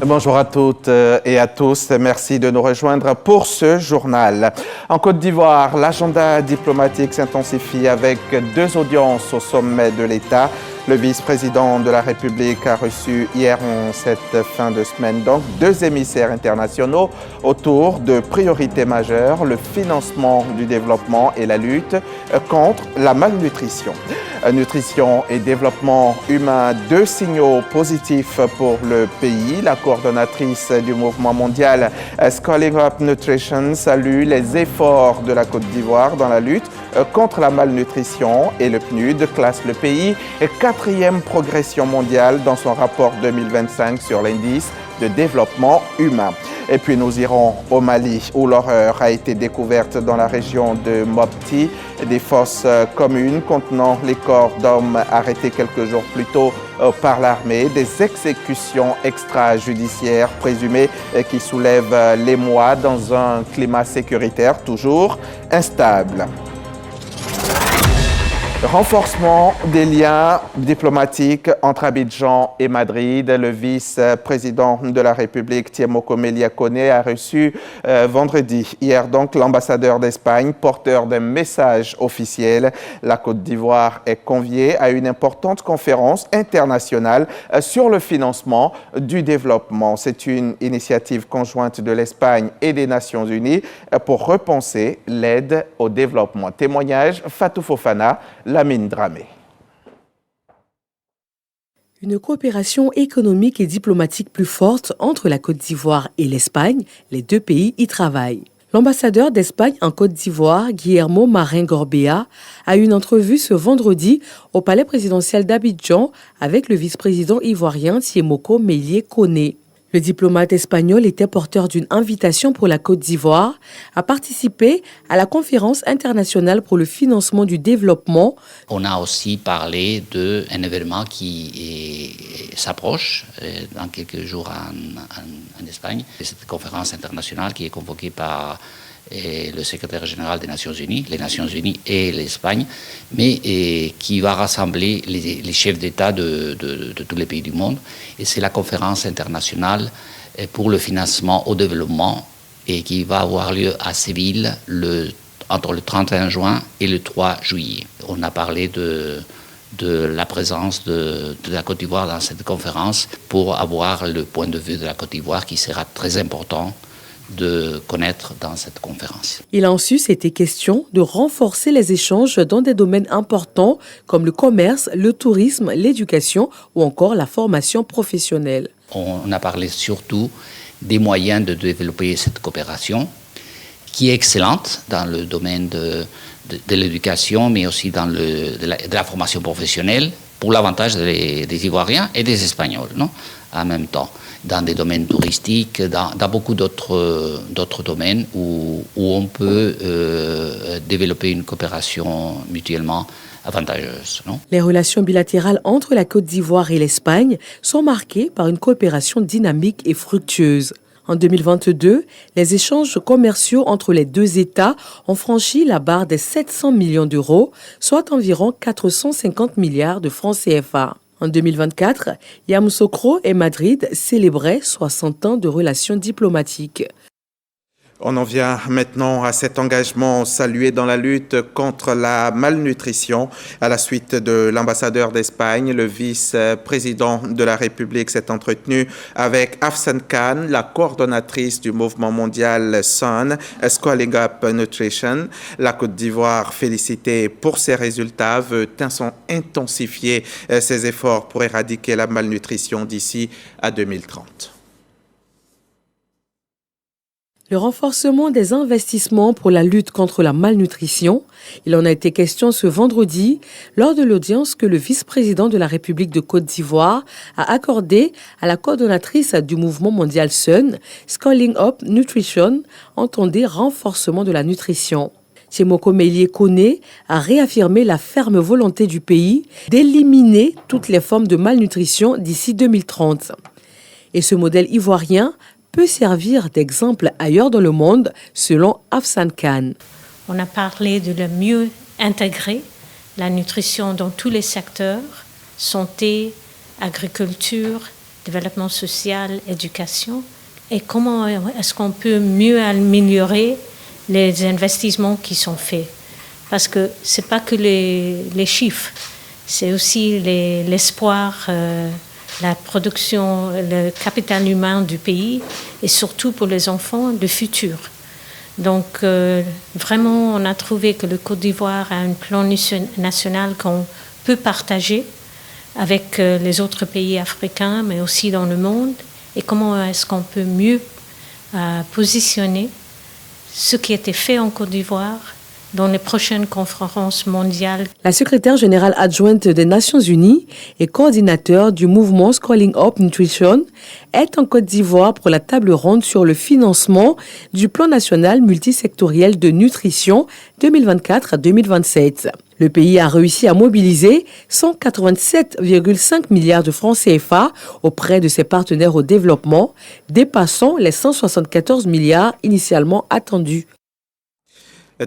Bonjour à toutes et à tous. Merci de nous rejoindre pour ce journal. En Côte d'Ivoire, l'agenda diplomatique s'intensifie avec 2 audiences au sommet de l'État. Le vice-président de la République a reçu hier en cette fin de semaine donc 2 émissaires internationaux autour de priorités majeures, le financement du développement et la lutte contre la malnutrition. Nutrition et développement humain, 2 signaux positifs pour le pays. La coordonnatrice du mouvement mondial Scaling Up Nutrition salue les efforts de la Côte d'Ivoire dans la lutte contre la malnutrition et le PNUD classe le pays 4e progression mondiale dans son rapport 2025 sur l'indice de développement humain. Et puis nous irons au Mali où l'horreur a été découverte dans la région de Mopti. Des fosses communes contenant les corps d'hommes arrêtés quelques jours plus tôt par l'armée. Des exécutions extrajudiciaires présumées qui soulèvent l'émoi dans un climat sécuritaire toujours instable. Renforcement des liens diplomatiques entre Abidjan et Madrid. Le vice-président de la République, Thiemoko Melia Koné, a reçu vendredi, hier donc, l'ambassadeur d'Espagne, porteur d'un message officiel. La Côte d'Ivoire est conviée à une importante conférence internationale sur le financement du développement. C'est une initiative conjointe de l'Espagne et des Nations Unies pour repenser l'aide au développement. Témoignage Fatou Fofana, Lamine Dramé. Une coopération économique et diplomatique plus forte entre la Côte d'Ivoire et l'Espagne, les 2 pays y travaillent. L'ambassadeur d'Espagne en Côte d'Ivoire, Guillermo Marin-Gorbea, a eu une entrevue ce vendredi au palais présidentiel d'Abidjan avec le vice-président ivoirien Thiemoko Melia Koné. Le diplomate espagnol était porteur d'une invitation pour la Côte d'Ivoire à participer à la conférence internationale pour le financement du développement. On a aussi parlé d'un événement qui s'approche dans quelques jours en Espagne. Cette conférence internationale qui est convoquée par le secrétaire général des Nations Unies, les Nations Unies et l'Espagne, mais qui va rassembler les chefs d'État de tous les pays du monde. Et c'est la conférence internationale pour le financement au développement et qui va avoir lieu à Séville entre le 31 juin et le 3 juillet. On a parlé de la présence de la Côte d'Ivoire dans cette conférence pour avoir le point de vue de la Côte d'Ivoire qui sera très important de connaître dans cette conférence. Il a ensuite été question de renforcer les échanges dans des domaines importants comme le commerce, le tourisme, l'éducation ou encore la formation professionnelle. On a parlé surtout des moyens de développer cette coopération qui est excellente dans le domaine de l'éducation mais aussi dans de la formation professionnelle pour l'avantage des Ivoiriens et des Espagnols, non, en même temps, dans des domaines touristiques, dans beaucoup d'autres domaines où on peut développer une coopération mutuellement avantageuse. Non ? Les relations bilatérales entre la Côte d'Ivoire et l'Espagne sont marquées par une coopération dynamique et fructueuse. En 2022, les échanges commerciaux entre les 2 États ont franchi la barre des 700 millions d'euros, soit environ 450 milliards de francs CFA. En 2024, Yamoussoukro et Madrid célébraient 60 ans de relations diplomatiques. On en vient maintenant à cet engagement salué dans la lutte contre la malnutrition. À la suite de l'ambassadeur d'Espagne, le vice-président de la République s'est entretenu avec Afsan Khan, la coordonnatrice du mouvement mondial SUN, Scaling Up Nutrition. La Côte d'Ivoire, félicitée pour ses résultats, veut intensifier ses efforts pour éradiquer la malnutrition d'ici à 2030. Le renforcement des investissements pour la lutte contre la malnutrition, il en a été question ce vendredi lors de l'audience que le vice-président de la République de Côte d'Ivoire a accordée à la coordonnatrice du mouvement mondial SUN, Scaling Up Nutrition, entendait renforcement de la nutrition. Thiemoko Melia Koné a réaffirmé la ferme volonté du pays d'éliminer toutes les formes de malnutrition d'ici 2030. Et ce modèle ivoirien peut servir d'exemple ailleurs dans le monde, selon Afsan Khan. On a parlé de le mieux intégrer la nutrition dans tous les secteurs, santé, agriculture, développement social, éducation, et comment est-ce qu'on peut mieux améliorer les investissements qui sont faits. Parce que ce n'est pas que les chiffres, c'est aussi l'espoir, la production, le capital humain du pays et surtout pour les enfants, le futur. Donc vraiment, on a trouvé que le Côte d'Ivoire a un plan national qu'on peut partager avec les autres pays africains, mais aussi dans le monde. Et comment est-ce qu'on peut mieux positionner ce qui a été fait en Côte d'Ivoire dans les prochaines conférences mondiales. La secrétaire générale adjointe des Nations Unies et coordinateur du mouvement Scrolling Up Nutrition est en Côte d'Ivoire pour la table ronde sur le financement du plan national multisectoriel de nutrition 2024-2027. Le pays a réussi à mobiliser 187,5 milliards de francs CFA auprès de ses partenaires au développement, dépassant les 174 milliards initialement attendus.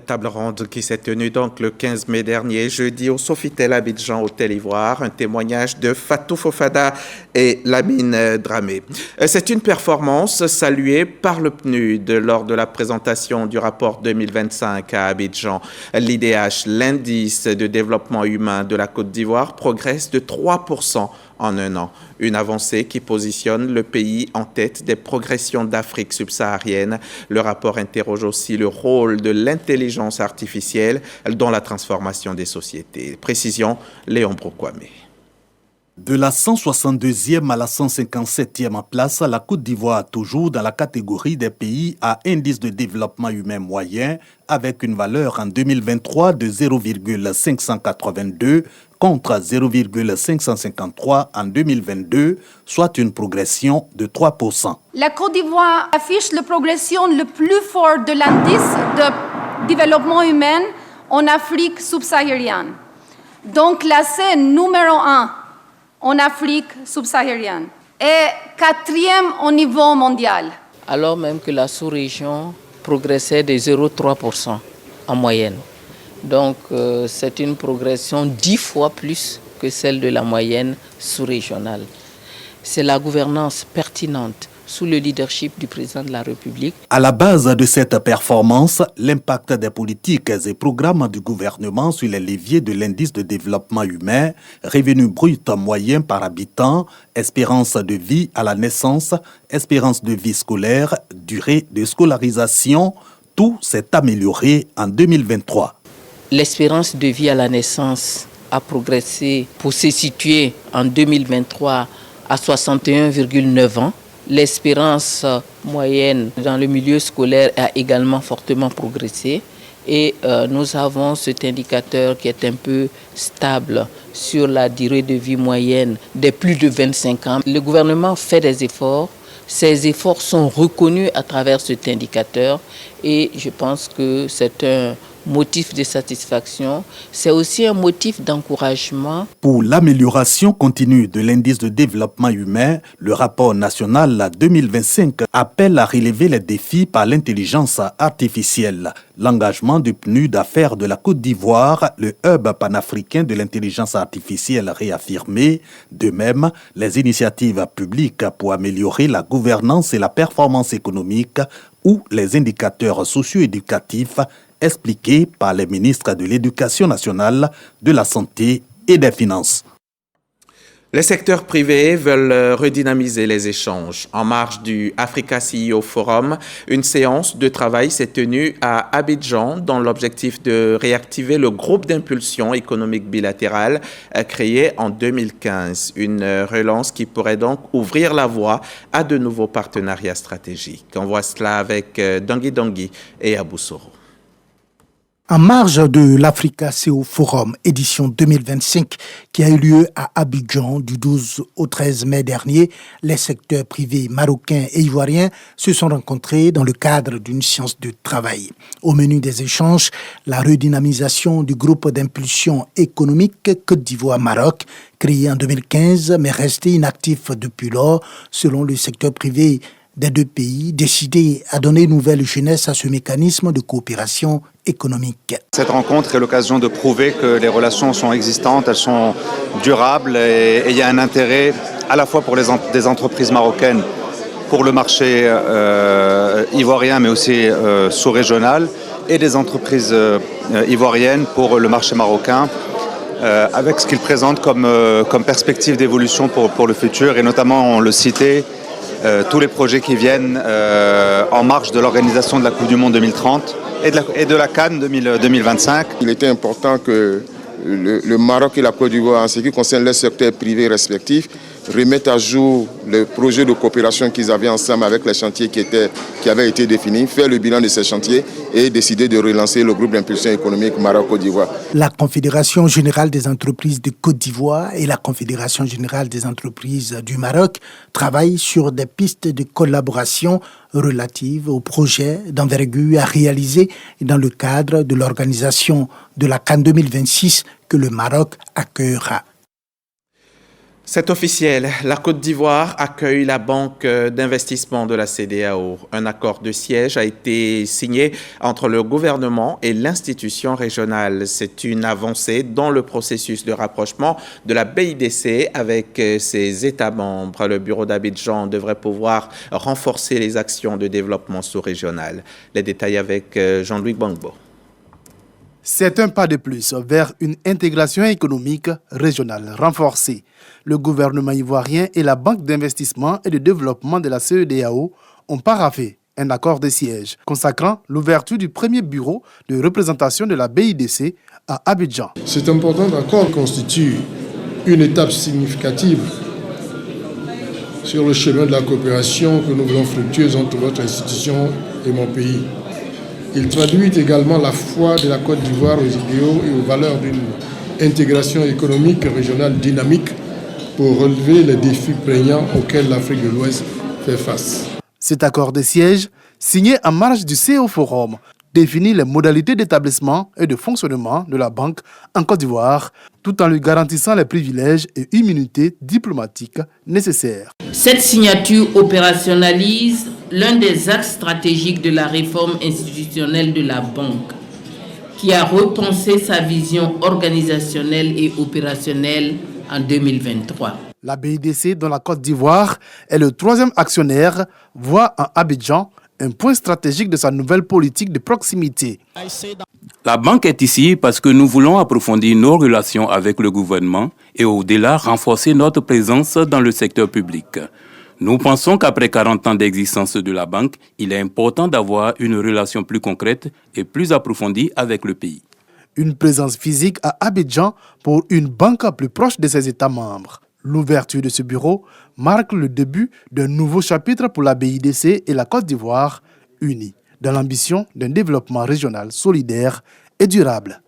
Table ronde qui s'est tenue donc le 15 mai dernier, jeudi, au Sofitel Abidjan, Hôtel Ivoire. Un témoignage de Fatou Fofana et Lamine Dramé. C'est une performance saluée par le PNUD lors de la présentation du rapport 2025 à Abidjan. L'IDH, l'indice de développement humain de la Côte d'Ivoire, progresse de 3% en un an. Une avancée qui positionne le pays en tête des progressions d'Afrique subsaharienne. Le rapport interroge aussi le rôle de l'intelligence artificielle dans la transformation des sociétés. Précision, Léon Brokwame. De la 162e à la 157e place, la Côte d'Ivoire toujours dans la catégorie des pays à indice de développement humain moyen avec une valeur en 2023 de 0,582 contre 0,553 en 2022, soit une progression de 3%. La Côte d'Ivoire affiche la progression le plus fort de l'indice de développement humain en Afrique subsaharienne. Donc la scène numéro 1 en Afrique subsaharienne et 4e au niveau mondial. Alors même que la sous-région progressait de 0,3% en moyenne. Donc c'est une progression 10 fois plus que celle de la moyenne sous-régionale. C'est la gouvernance pertinente sous le leadership du président de la République. À la base de cette performance, l'impact des politiques et programmes du gouvernement sur les leviers de l'indice de développement humain, revenu brut moyen par habitant, espérance de vie à la naissance, espérance de vie scolaire, durée de scolarisation, tout s'est amélioré en 2023. L'espérance de vie à la naissance a progressé pour se situer en 2023 à 61,9 ans. L'espérance moyenne dans le milieu scolaire a également fortement progressé et nous avons cet indicateur qui est un peu stable sur la durée de vie moyenne des plus de 25 ans. Le gouvernement fait des efforts. Ces efforts sont reconnus à travers cet indicateur et je pense que c'est un motif de satisfaction, c'est aussi un motif d'encouragement. Pour l'amélioration continue de l'indice de développement humain, le rapport national 2025 appelle à relever les défis par l'intelligence artificielle. L'engagement du PNUD d'affaires de la Côte d'Ivoire, le hub panafricain de l'intelligence artificielle réaffirmé, de même les initiatives publiques pour améliorer la gouvernance et la performance économique ou les indicateurs socio-éducatifs expliqué par les ministres de l'Éducation nationale, de la Santé et des Finances. Les secteurs privés veulent redynamiser les échanges. En marge du Africa CEO Forum, une séance de travail s'est tenue à Abidjan dans l'objectif de réactiver le groupe d'impulsion économique bilatérale créé en 2015. Une relance qui pourrait donc ouvrir la voie à de nouveaux partenariats stratégiques. On voit cela avec Dangui Dangui et Abou Soro. En marge de l'Africa CEO Forum édition 2025 qui a eu lieu à Abidjan du 12 au 13 mai dernier, les secteurs privés marocains et ivoiriens se sont rencontrés dans le cadre d'une séance de travail. Au menu des échanges, la redynamisation du groupe d'impulsion économique Côte d'Ivoire-Maroc, créé en 2015 mais resté inactif depuis lors, selon le secteur privé des deux pays, décidés à donner nouvelle jeunesse à ce mécanisme de coopération économique. Cette rencontre est l'occasion de prouver que les relations sont existantes, elles sont durables et il y a un intérêt à la fois pour des entreprises marocaines, pour le marché ivoirien, mais aussi sous-régional, et des entreprises ivoiriennes pour le marché marocain, avec ce qu'ils présentent comme perspective d'évolution pour le futur, et notamment, on le citait, tous les projets qui viennent en marge de l'organisation de la Coupe du Monde 2030 et de la CAN 2025. Il était important que le Maroc et la Côte d'Ivoire, en ce qui concerne les secteurs privés respectifs, remettent à jour le projet de coopération qu'ils avaient ensemble avec les chantiers qui avaient été définis, faire le bilan de ces chantiers et décider de relancer le groupe d'impulsion économique Maroc-Côte d'Ivoire. La Confédération générale des entreprises de Côte d'Ivoire et la Confédération générale des entreprises du Maroc travaillent sur des pistes de collaboration relatives aux projets d'envergure à réaliser dans le cadre de l'organisation de la CAN 2026 que le Maroc accueillera. C'est officiel, la Côte d'Ivoire accueille la Banque d'investissement de la CEDEAO. Un accord de siège a été signé entre le gouvernement et l'institution régionale. C'est une avancée dans le processus de rapprochement de la BIDC avec ses États membres. Le bureau d'Abidjan devrait pouvoir renforcer les actions de développement sous-régional. Les détails avec Jean-Louis Gbangbo. C'est un pas de plus vers une intégration économique régionale renforcée. Le gouvernement ivoirien et la Banque d'investissement et de développement de la CEDEAO ont paraphé un accord de siège consacrant l'ouverture du premier bureau de représentation de la BIDC à Abidjan. Cet important accord constitue une étape significative sur le chemin de la coopération que nous voulons fructueuse entre votre institution et mon pays. Il traduit également la foi de la Côte d'Ivoire aux idéaux et aux valeurs d'une intégration économique régionale dynamique pour relever les défis prégnants auxquels l'Afrique de l'Ouest fait face. Cet accord de siège, signé en marge du CO Forum, définit les modalités d'établissement et de fonctionnement de la banque en Côte d'Ivoire, tout en lui garantissant les privilèges et immunités diplomatiques nécessaires. Cette signature opérationnalise l'un des axes stratégiques de la réforme institutionnelle de la banque, qui a repensé sa vision organisationnelle et opérationnelle en 2023. La BIDC, dont la Côte d'Ivoire est le troisième actionnaire, voit en Abidjan un point stratégique de sa nouvelle politique de proximité. La banque est ici parce que nous voulons approfondir nos relations avec le gouvernement et au-delà renforcer notre présence dans le secteur public. Nous pensons qu'après 40 ans d'existence de la banque, il est important d'avoir une relation plus concrète et plus approfondie avec le pays. Une présence physique à Abidjan pour une banque plus proche de ses États membres. L'ouverture de ce bureau marque le début d'un nouveau chapitre pour la BIDC et la Côte d'Ivoire unis dans l'ambition d'un développement régional solidaire et durable.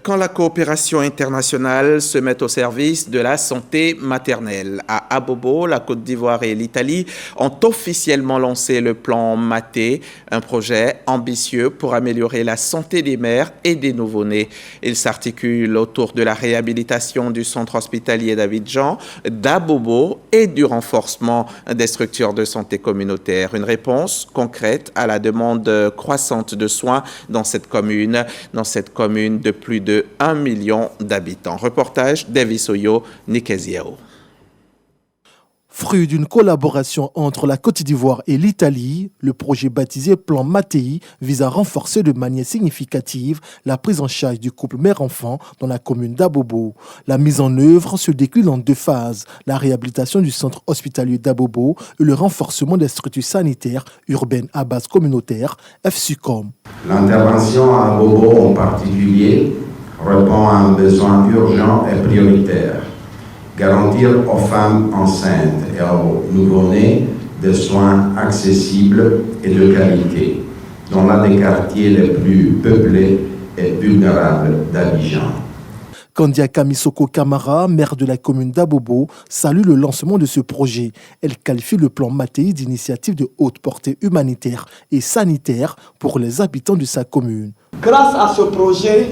Quand la coopération internationale se met au service de la santé maternelle. À Abobo, la Côte d'Ivoire et l'Italie ont officiellement lancé le plan Maté, un projet ambitieux pour améliorer la santé des mères et des nouveau-nés. Il s'articule autour de la réhabilitation du centre hospitalier d'Abidjan, d'Abobo et du renforcement des structures de santé communautaire. Une réponse concrète à la demande croissante de soins dans cette commune de plus de 1 million d'habitants. Reportage Davis Oyo, Nikeziao. Fruit d'une collaboration entre la Côte d'Ivoire et l'Italie, le projet baptisé Plan Mattei vise à renforcer de manière significative la prise en charge du couple mère-enfant dans la commune d'Abobo. La mise en œuvre se décline en 2 phases, la réhabilitation du centre hospitalier d'Abobo et le renforcement des structures sanitaires urbaines à base communautaire, FSUCOM. L'intervention à Abobo en particulier répond à un besoin urgent et prioritaire. Garantir aux femmes enceintes et aux nouveau-nés des soins accessibles et de qualité dans l'un des quartiers les plus peuplés et vulnérables d'Abidjan. Kandia Kamisoko Kamara, maire de la commune d'Abobo, salue le lancement de ce projet. Elle qualifie le plan Mattei d'initiative de haute portée humanitaire et sanitaire pour les habitants de sa commune. Grâce à ce projet,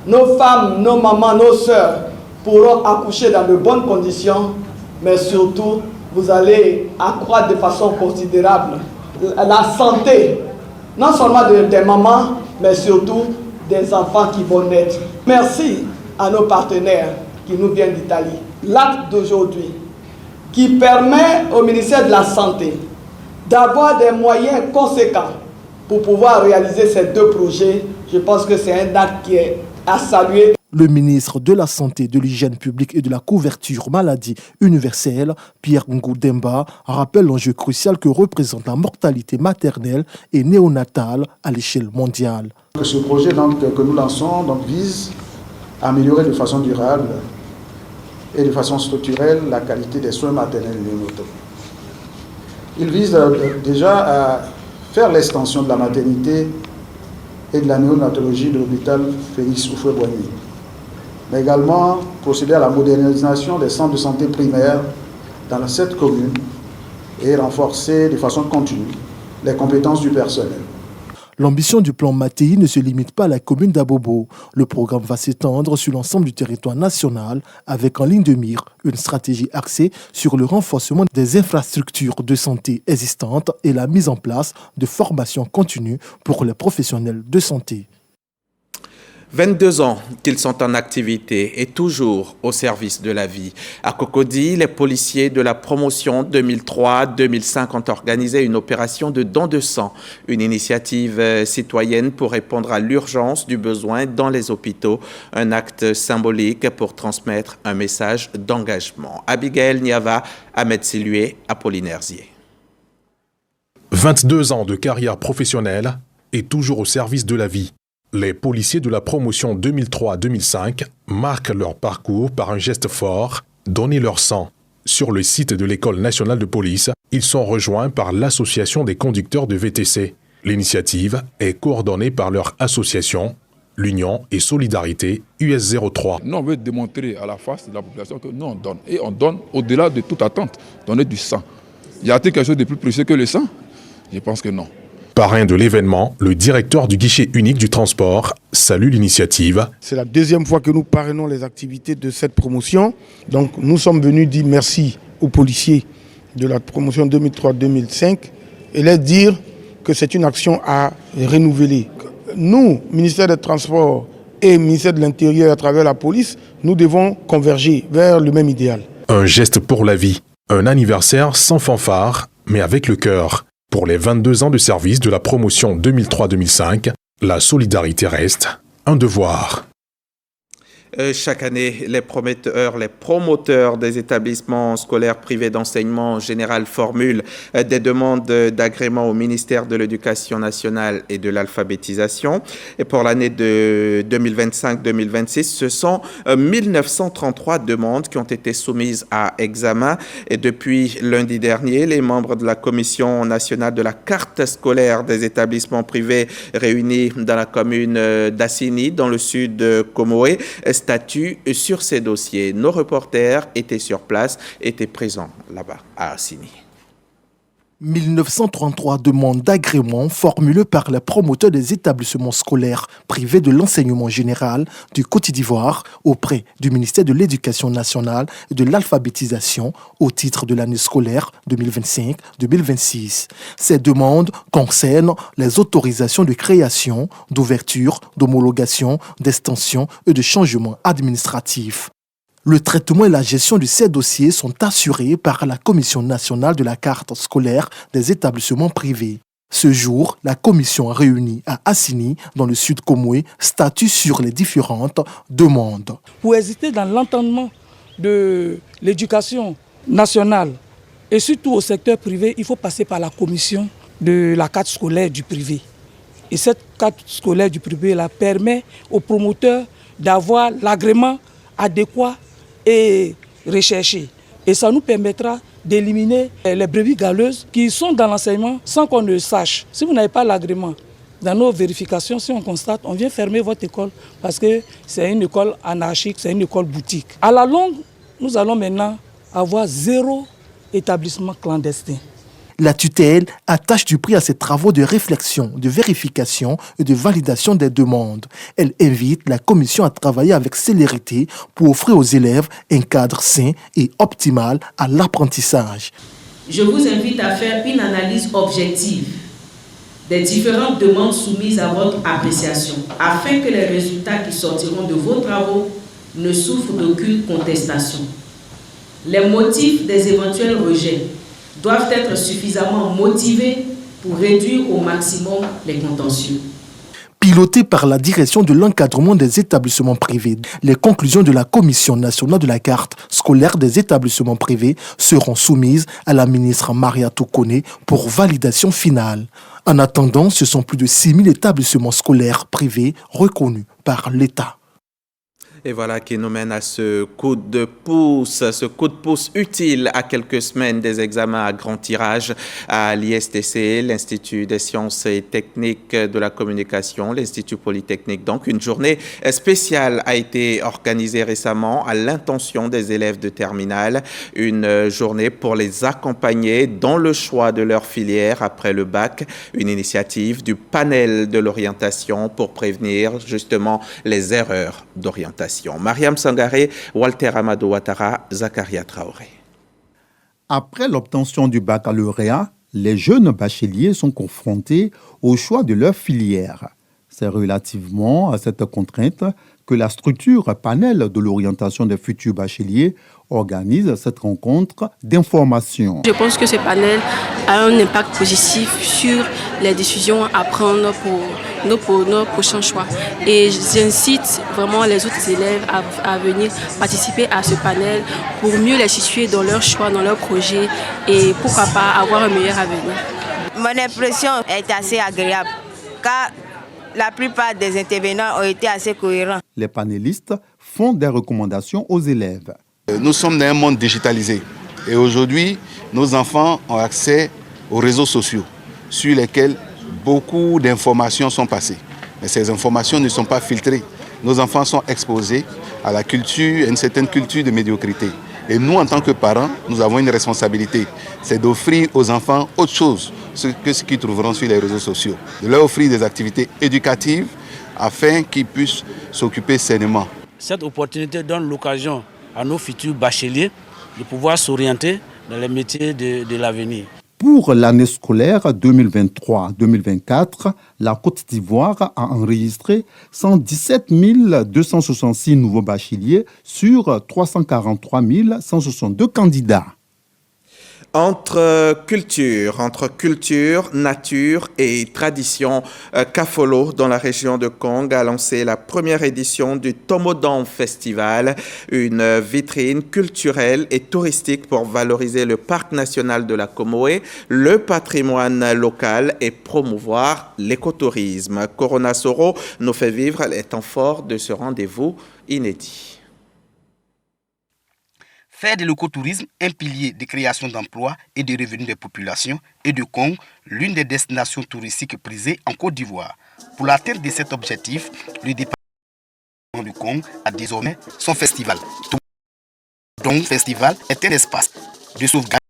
nos femmes, nos mamans, nos sœurs pourront accoucher dans de bonnes conditions, mais surtout, vous allez accroître de façon considérable la santé, non seulement des mamans, mais surtout des enfants qui vont naître. Merci à nos partenaires qui nous viennent d'Italie. L'acte d'aujourd'hui qui permet au ministère de la Santé d'avoir des moyens conséquents pour pouvoir réaliser ces deux projets. Je pense que c'est un acte qui est à saluer. Le ministre de la Santé, de l'Hygiène publique et de la couverture maladie universelle, Pierre Ngoudemba, rappelle l'enjeu crucial que représente la mortalité maternelle et néonatale à l'échelle mondiale. Ce projet que nous lançons vise à améliorer de façon durable et de façon structurelle la qualité des soins maternels et néonataux. Il vise déjà à faire l'extension de la maternité et de la néonatologie de l'hôpital Félix Houphouët-Boigny, mais également procéder à la modernisation des centres de santé primaires dans 7 communes et renforcer de façon continue les compétences du personnel. L'ambition du plan Mattei ne se limite pas à la commune d'Abobo. Le programme va s'étendre sur l'ensemble du territoire national avec en ligne de mire une stratégie axée sur le renforcement des infrastructures de santé existantes et la mise en place de formations continues pour les professionnels de santé. 22 ans qu'ils sont en activité et toujours au service de la vie. À Cocody, les policiers de la promotion 2003-2005 ont organisé une opération de don de sang, une initiative citoyenne pour répondre à l'urgence du besoin dans les hôpitaux, un acte symbolique pour transmettre un message d'engagement. Abigail Niava, Ahmed Silué, Apollinaire Zier. 22 ans de carrière professionnelle et toujours au service de la vie. Les policiers de la promotion 2003-2005 marquent leur parcours par un geste fort, donner leur sang. Sur le site de l'École nationale de police, ils sont rejoints par l'Association des conducteurs de VTC. L'initiative est coordonnée par leur association, l'Union et Solidarité US03. Nous, on veut démontrer à la face de la population que nous, on donne. Et on donne au-delà de toute attente, donner du sang. Y a-t-il quelque chose de plus précieux que le sang? Je pense que non. Parrain de l'événement, le directeur du guichet unique du transport salue l'initiative. C'est la deuxième fois que nous parrainons les activités de cette promotion. Donc nous sommes venus dire merci aux policiers de la promotion 2003-2005 et leur dire que c'est une action à renouveler. Nous, ministère des Transports et ministère de l'Intérieur à travers la police, nous devons converger vers le même idéal. Un geste pour la vie, un anniversaire sans fanfare, mais avec le cœur. Pour les 22 ans de service de la promotion 2003-2005, la solidarité reste un devoir. Chaque année, les promoteurs des établissements scolaires privés d'enseignement général formulent des demandes d'agrément au ministère de l'Éducation nationale et de l'alphabétisation. Et pour l'année de 2025-2026, ce sont 1933 demandes qui ont été soumises à examen. Et depuis lundi dernier, les membres de la Commission nationale de la carte scolaire des établissements privés réunis dans la commune d'Assini, dans le sud de Comoé, statut sur ces dossiers. Nos reporters étaient sur place, étaient présents là-bas à Assini. 1933 demandes d'agrément formulées par les promoteurs des établissements scolaires privés de l'enseignement général du Côte d'Ivoire auprès du ministère de l'Éducation nationale et de l'alphabétisation au titre de l'année scolaire 2025-2026. Ces demandes concernent les autorisations de création, d'ouverture, d'homologation, d'extension et de changement administratif. Le traitement et la gestion de ces dossiers sont assurés par la Commission nationale de la carte scolaire des établissements privés. Ce jour, la commission réunie à Assini, dans le sud Comoé, statue sur les différentes demandes. Pour exister dans l'entendement de l'éducation nationale et surtout au secteur privé, il faut passer par la commission de la carte scolaire du privé. Et cette carte scolaire du privé là, permet aux promoteurs d'avoir l'agrément adéquat et recherché. Et ça nous permettra d'éliminer les brebis galeuses qui sont dans l'enseignement sans qu'on ne sache. Si vous n'avez pas l'agrément, dans nos vérifications, si on constate, on vient fermer votre école parce que c'est une école anarchique, c'est une école boutique. À la longue, nous allons maintenant avoir 0 établissement clandestin. La tutelle attache du prix à ses travaux de réflexion, de vérification et de validation des demandes. Elle invite la commission à travailler avec célérité pour offrir aux élèves un cadre sain et optimal à l'apprentissage. Je vous invite à faire une analyse objective des différentes demandes soumises à votre appréciation, afin que les résultats qui sortiront de vos travaux ne souffrent d'aucune contestation. Les motifs des éventuels rejets doivent être suffisamment motivés pour réduire au maximum les contentieux. Piloté par la direction de l'encadrement des établissements privés, les conclusions de la Commission nationale de la carte scolaire des établissements privés seront soumises à la ministre Maria Tokone pour validation finale. En attendant, ce sont plus de 6 000 établissements scolaires privés reconnus par l'État. Et voilà qui nous mène à ce coup de pouce utile à quelques semaines des examens à grand tirage à l'ISTC, l'Institut des sciences et techniques de la communication, l'Institut polytechnique. Donc, une journée spéciale a été organisée récemment à l'intention des élèves de terminale. Une journée pour les accompagner dans le choix de leur filière après le bac. Une initiative du panel de l'orientation pour prévenir justement les erreurs d'orientation. Mariam Sangaré, Walter Amadou Ouattara, Zakaria Traoré. Après l'obtention du baccalauréat, les jeunes bacheliers sont confrontés au choix de leur filière. C'est relativement à cette contrainte que la structure panel de l'orientation des futurs bacheliers organise cette rencontre d'information. Je pense que ce panel a un impact positif sur les décisions à prendre pour nos prochains choix. Et j'incite vraiment les autres élèves à venir participer à ce panel pour mieux les situer dans leurs choix, dans leurs projets et pourquoi pas avoir un meilleur avenir. Mon impression est assez agréable car la plupart des intervenants ont été assez cohérents. Les panélistes font des recommandations aux élèves. Nous sommes dans un monde digitalisé et aujourd'hui, nos enfants ont accès aux réseaux sociaux sur lesquels beaucoup d'informations sont passées. Mais ces informations ne sont pas filtrées. Nos enfants sont exposés à la culture, à une certaine culture de médiocrité. Et nous, en tant que parents, nous avons une responsabilité. C'est d'offrir aux enfants autre chose que ce qu'ils trouveront sur les réseaux sociaux. De leur offrir des activités éducatives afin qu'ils puissent s'occuper sainement. Cette opportunité donne l'occasion à nos futurs bacheliers de pouvoir s'orienter dans les métiers de l'avenir. Pour l'année scolaire 2023-2024, la Côte d'Ivoire a enregistré 117 266 nouveaux bacheliers sur 343 162 candidats. Entre culture, nature et tradition, Kafolo, dans la région de Kong, a lancé la première édition du Tomodan Festival, une vitrine culturelle et touristique pour valoriser le parc national de la Comoé, le patrimoine local et promouvoir l'écotourisme. Corona Soro nous fait vivre les temps forts de ce rendez-vous inédit. Faire de l'écotourisme un pilier de création d'emplois et de revenus des populations et de Kong l'une des destinations touristiques prisées en Côte d'Ivoire. Pour l'atteinte de cet objectif, le département du Kong a désormais son festival. Donc, festival est un espace de sauvegarde,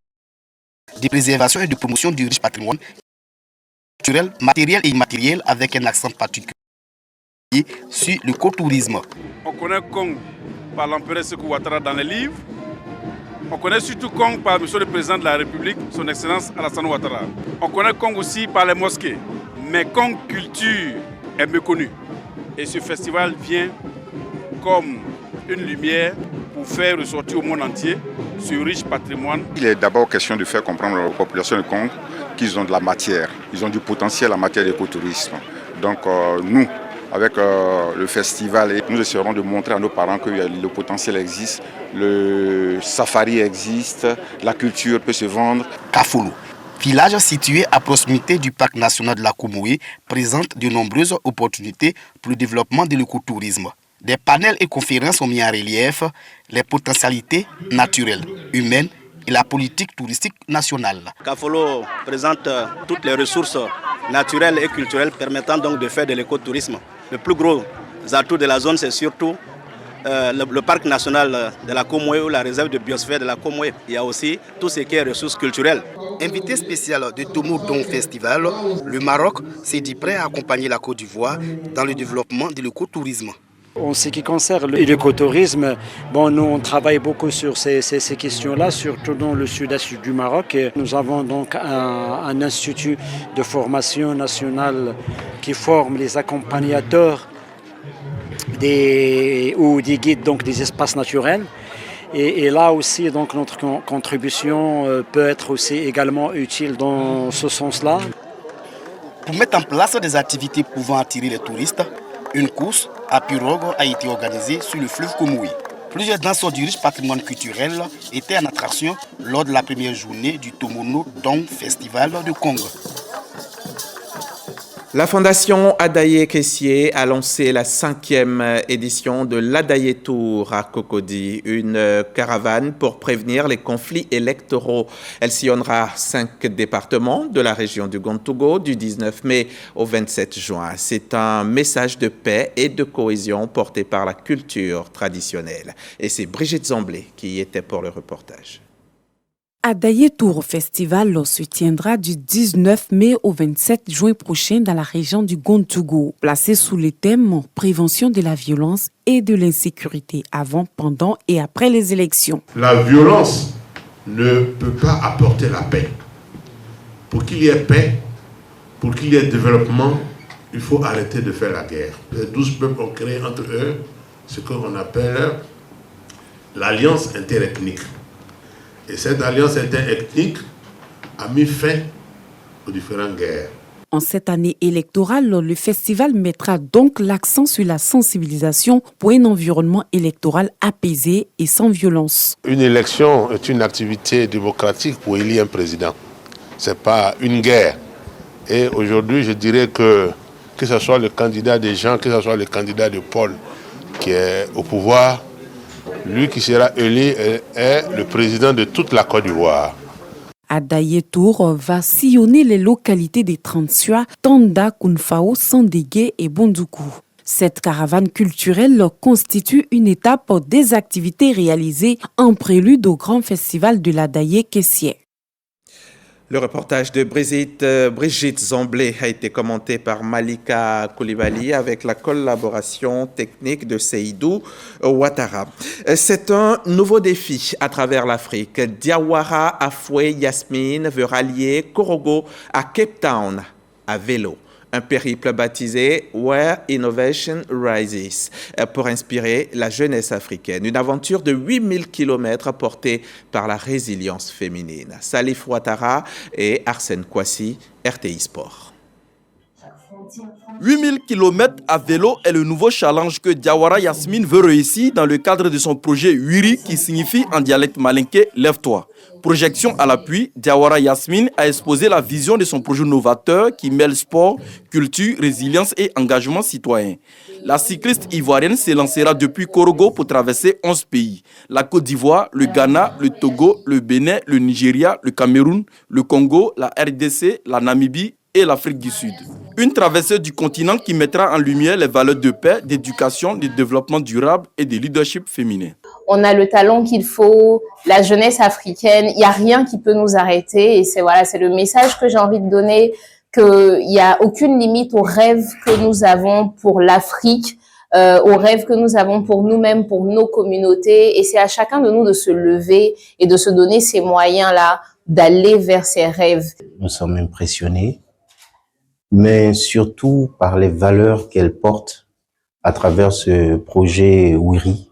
de préservation et de promotion du riche patrimoine culturel, matériel et immatériel avec un accent particulier sur l'écotourisme. On connaît Kong par l'empereur Sékou Ouattara dans les livres. On connaît surtout Kong par M. le Président de la République, son Excellence Alassane Ouattara. On connaît Kong aussi par les mosquées. Mais Kong culture est méconnue. Et ce festival vient comme une lumière pour faire ressortir au monde entier ce riche patrimoine. Il est d'abord question de faire comprendre aux populations de Kong qu'ils ont de la matière, ils ont du potentiel en matière d'écotourisme. Donc nous, avec le festival, nous essaierons de montrer à nos parents que le potentiel existe, le safari existe, la culture peut se vendre. Kafolo, village situé à proximité du parc national de la Comoé, présente de nombreuses opportunités pour le développement de l'écotourisme. Des panels et conférences ont mis en relief les potentialités naturelles, humaines et la politique touristique nationale. Kafolo présente toutes les ressources naturelles et culturelles permettant donc de faire de l'écotourisme. Le plus gros atout de la zone, c'est surtout le parc national de la Comoé ou la réserve de biosphère de la Comoé. Il y a aussi tout ce qui est ressources culturelles. Invité spécial de Tomodan Festival, le Maroc s'est dit prêt à accompagner la Côte d'Ivoire dans le développement de l'écotourisme. En ce qui concerne l'écotourisme, nous on travaille beaucoup sur ces questions-là, surtout dans le sud-est du Maroc. Et nous avons donc un institut de formation nationale qui forme les accompagnateurs ou des guides donc des espaces naturels. Et là aussi, donc, notre contribution peut être aussi également utile dans ce sens-là. Pour mettre en place des activités pouvant attirer les touristes, une course à pirogue a été organisée sur le fleuve Komoui. Plusieurs danseurs du riche patrimoine culturel étaient en attraction lors de la première journée du Tomono Dong Festival de Kong. La Fondation Adaye Kessié a lancé la 5e édition de l'Adaye Tour à Cocody, une caravane pour prévenir les conflits électoraux. Elle sillonnera 5 départements de la région du Gontougo du 19 mai au 27 juin. C'est un message de paix et de cohésion porté par la culture traditionnelle. Et c'est Brigitte Zamblé qui y était pour le reportage. Adaye Tour Festival se tiendra du 19 mai au 27 juin prochain dans la région du Gontougo, placé sous le thème « Prévention de la violence et de l'insécurité avant, pendant et après les élections ». La violence ne peut pas apporter la paix. Pour qu'il y ait paix, pour qu'il y ait développement, il faut arrêter de faire la guerre. Les 12 peuples ont créé entre eux ce qu'on appelle l'alliance interethnique. Et cette alliance interethnique a mis fin aux différentes guerres. En cette année électorale, le festival mettra donc l'accent sur la sensibilisation pour un environnement électoral apaisé et sans violence. Une élection est une activité démocratique pour élire un président. Ce n'est pas une guerre. Et aujourd'hui, je dirais que ce soit le candidat des gens, que ce soit le candidat de Paul qui est au pouvoir, lui qui sera élu est le président de toute la Côte d'Ivoire. Adaye Tour va sillonner les localités des Transua, Tanda, Kounfao, Sandégué et Bondoukou. Cette caravane culturelle constitue une étape des activités réalisées en prélude au grand festival de l'Adaye Kessié. Le reportage de Brigitte Zamblé a été commenté par Malika Koulibaly avec la collaboration technique de Seydou Ouattara. C'est un nouveau défi à travers l'Afrique. Diawara Afoué Yasmine veut rallier Korogo à Cape Town à vélo. Un périple baptisé Where Innovation Rises pour inspirer la jeunesse africaine. Une aventure de 8000 km portée par la résilience féminine. Salif Ouattara et Arsène Kouassi, RTI Sport. 8000 km à vélo est le nouveau challenge que Diawara Yasmine veut réussir dans le cadre de son projet Wiri qui signifie en dialecte malinké « Lève-toi ». Projection à l'appui, Diawara Yasmine a exposé la vision de son projet novateur qui mêle sport, culture, résilience et engagement citoyen. La cycliste ivoirienne s'élancera depuis Korogo pour traverser 11 pays. La Côte d'Ivoire, le Ghana, le Togo, le Bénin, le Nigeria, le Cameroun, le Congo, la RDC, la Namibie et l'Afrique du Sud. Une traversée du continent qui mettra en lumière les valeurs de paix, d'éducation, de développement durable et de leadership féminin. On a le talent qu'il faut, la jeunesse africaine, il n'y a rien qui peut nous arrêter. Et c'est le message que j'ai envie de donner, qu'il n'y a aucune limite aux rêves que nous avons pour l'Afrique, aux rêves que nous avons pour nous-mêmes, pour nos communautés. Et c'est à chacun de nous de se lever et de se donner ces moyens-là, d'aller vers ses rêves. Nous sommes impressionnés, mais surtout par les valeurs qu'elle porte à travers ce projet Wiri,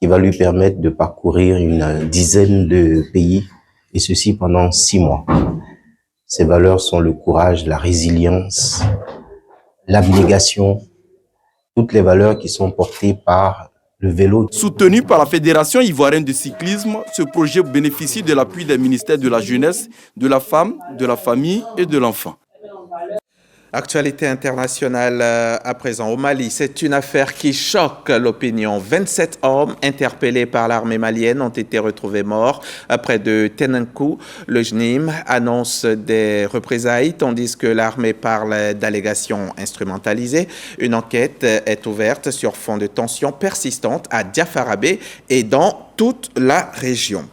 qui va lui permettre de parcourir une dizaine de pays, et ceci pendant 6 mois. Ces valeurs sont le courage, la résilience, l'abnégation, toutes les valeurs qui sont portées par le vélo. Soutenu par la Fédération ivoirienne de cyclisme, ce projet bénéficie de l'appui des ministères de la jeunesse, de la femme, de la famille et de l'enfant. Actualité internationale à présent au Mali. C'est une affaire qui choque l'opinion. 27 hommes interpellés par l'armée malienne ont été retrouvés morts près de Tenenkou. Le JNIM annonce des représailles tandis que l'armée parle d'allégations instrumentalisées. Une enquête est ouverte sur fond de tensions persistantes à Diafarabé et dans toute la région.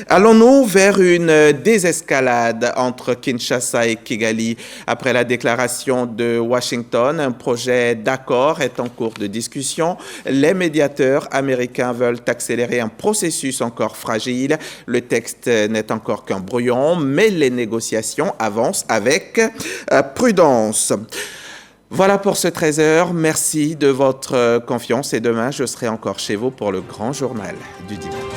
Allons-nous vers une désescalade entre Kinshasa et Kigali? Après la déclaration de Washington, un projet d'accord est en cours de discussion. Les médiateurs américains veulent accélérer un processus encore fragile. Le texte n'est encore qu'un brouillon, mais les négociations avancent avec prudence. Voilà pour ce 13h. Merci de votre confiance et demain, je serai encore chez vous pour le grand journal du dimanche.